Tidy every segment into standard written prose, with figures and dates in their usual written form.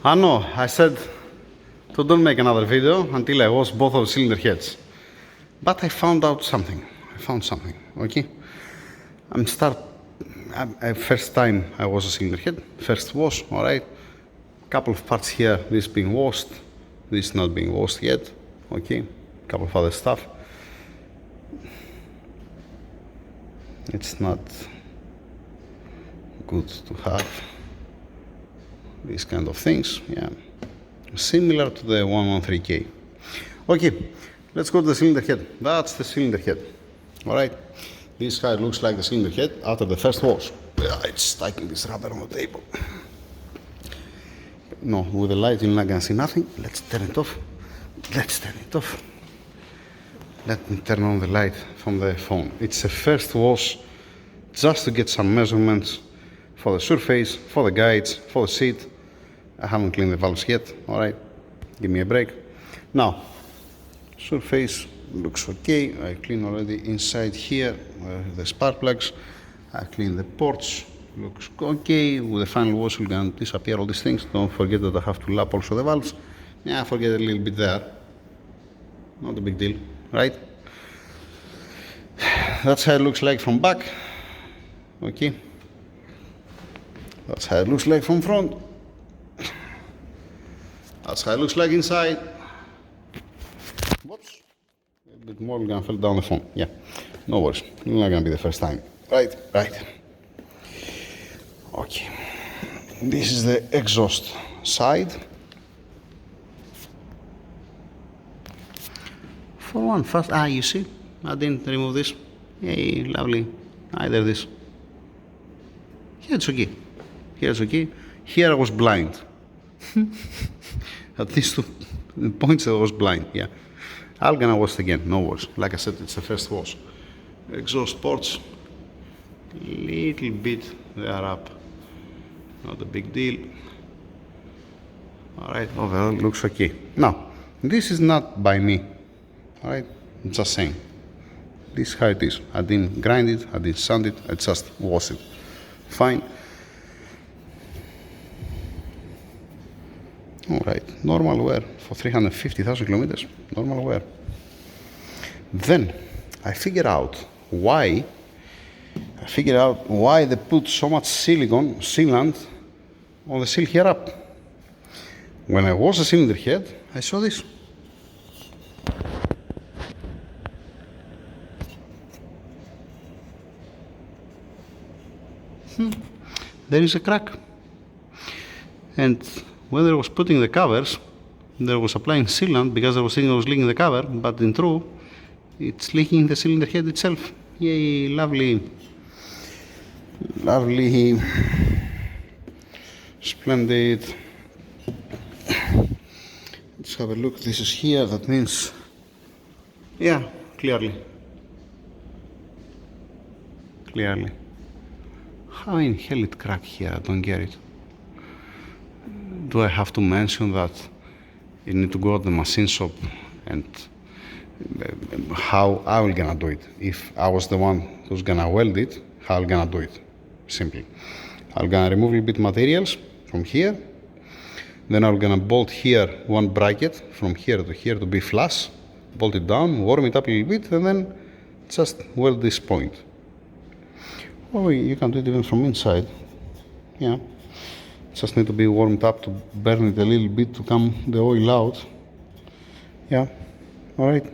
I know, I said to don't make another video until I wash both of the cylinder heads. But I found out something. Okay? First time I wash a cylinder head, first wash, alright? Couple of parts here, this being washed, this not being washed yet, okay? Couple of other stuff. It's not good to have these kind of things, yeah. Similar to the 113K. Okay, let's go to the cylinder head. That's the cylinder head, alright? This is how it looks like the cylinder head after the first wash. It's sticking this rubber on the table. No, with the light you're not gonna see nothing. Let's turn it off. Let me turn on the light from the phone. It's a first wash just to get some measurements for the surface, for the guides, for the seat. I haven't cleaned the valves yet, alright? Give me a break. Now, surface looks okay. I cleaned already inside here the spark plugs. I cleaned the ports. Looks okay. With the final wash, we're gonna disappear all these things. Don't forget that I have to lap also the valves. Yeah, I forget a little bit there. Not a big deal, right? That's how it looks like from back. Okay. That's how it looks like from front. That's how it looks like inside. Whoops. A bit more, we're gonna fall down the phone. Yeah, no worries. It's not gonna be the first time. Right. Okay. This is the exhaust side. For one, first, you see, I didn't remove this. Yay, lovely. Either this. Here it's okay. Here I was blind. At these two points I was blind, yeah. I'm gonna wash it again, no worries. Like I said, it's the first wash. Exhaust ports, little bit they are up. Not a big deal. Alright, overall looks okay. Now, this is not by me. Alright, just saying. This is how it is. I didn't grind it, I didn't sand it, I just wash it. Fine. Alright, normal wear for 350,000 kilometers. Normal wear. Then I figured out why they put so much sealant on the seal here up. When I washed the cylinder head, I saw this. There is a crack. And when I was putting the covers, there was applying sealant because I was thinking I was leaking the cover, but in truth, it's leaking the cylinder head itself. Yay, lovely, splendid. Let's have a look. This is here. That means, yeah, clearly. How in hell it cracked here? I don't get it. Do I have to mention that you need to go to the machine shop and how I will gonna do it? If I was the one who's gonna weld it, how I'm gonna do it? Simply, I'm gonna remove a little bit materials from here. Then I'm gonna bolt here one bracket from here to be flush, bolt it down, warm it up a little bit, and then just weld this point. Oh, you can do it even from inside. Yeah. Just need to be warmed up to burn it a little bit to come the oil out. Yeah, all right.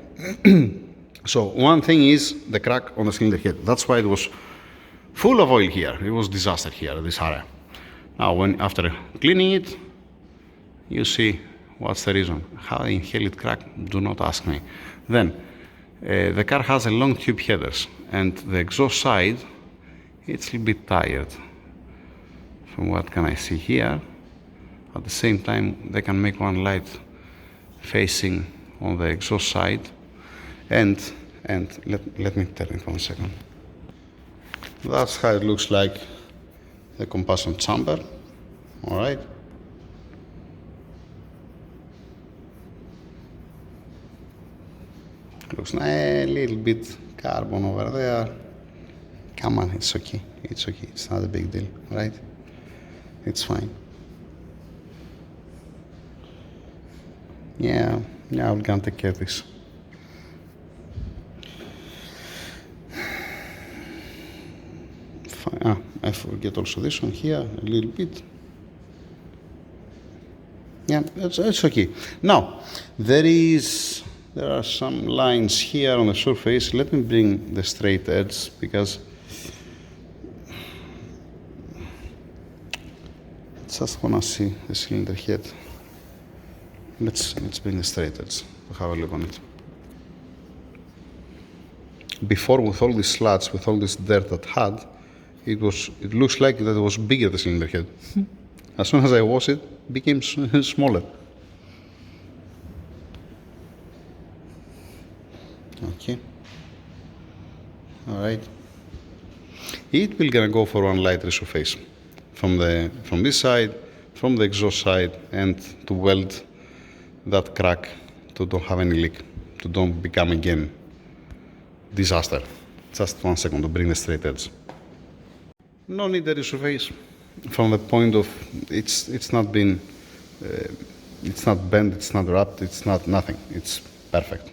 So one thing is the crack on the cylinder head. That's why it was full of oil here. It was disaster here, this area. Now, after cleaning it, you see what's the reason. How in hell it cracked? Do not ask me. Then the car has a long tube headers, and the exhaust side, it's a little bit tired. From what can I see here, at the same time they can make one light facing on the exhaust side, and let me turn it 1 second. That's how it looks like the combustion chamber. All right. Looks a little bit carbon over there. Come on, it's okay. It's not a big deal, right? It's fine. Yeah, I'm gonna take care of this. Fine. I forget also this one here a little bit. Yeah, it's okay. Now, there are some lines here on the surface. Let me bring the straight edge because I just wanna see the cylinder head. Let's bring the straight edge to have a look on it. Before, with all these slats, with all this dirt that had, it looks like that it was bigger, the cylinder head. As soon as I wash it, it became smaller. Okay. All right. It will gonna go for one light resurface from this side, from the exhaust side, and to weld that crack to don't have any leak, to don't become again disaster. Just 1 second to bring the straight edge. No need a resurface from the point of it's not been it's not bent, it's not wrapped, it's not nothing. It's perfect.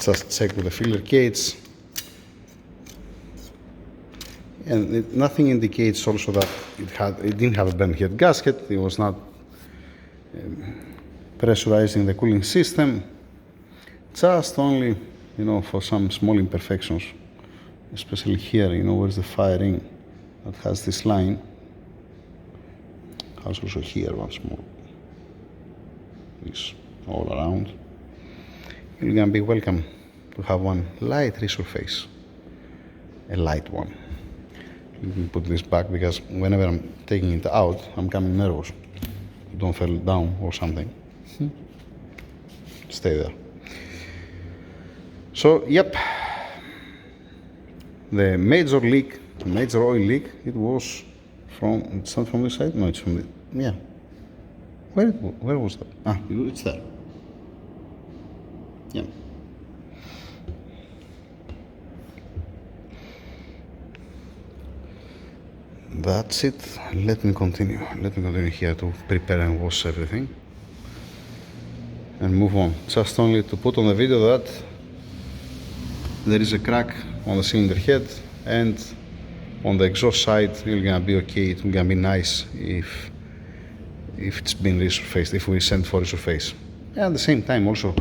Just check with the filler gauge, and nothing indicates also that it didn't have a bent head gasket. It was not pressurizing the cooling system. Just only, for some small imperfections, especially here, where's the fire ring that has this line. Has also here once more. This all around. You're gonna be welcome to have one light resurface, a light one. Let me put this back because whenever I'm taking it out, I'm coming nervous. Don't fall down or something. Stay there. So, yep, the major leak, the major oil leak, it's not from this side? No, it's from the, yeah. Where was that? It's there. Yeah. That's it. Let me continue here to prepare and wash everything and move on. Just only to put on the video that there is a crack on the cylinder head, and on the exhaust side it's gonna be okay. It's gonna be nice if it's been resurfaced, if we send for resurface. And at the same time also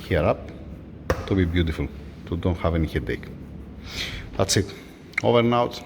here up to be beautiful, to don't have any headache. That's it. Over and out.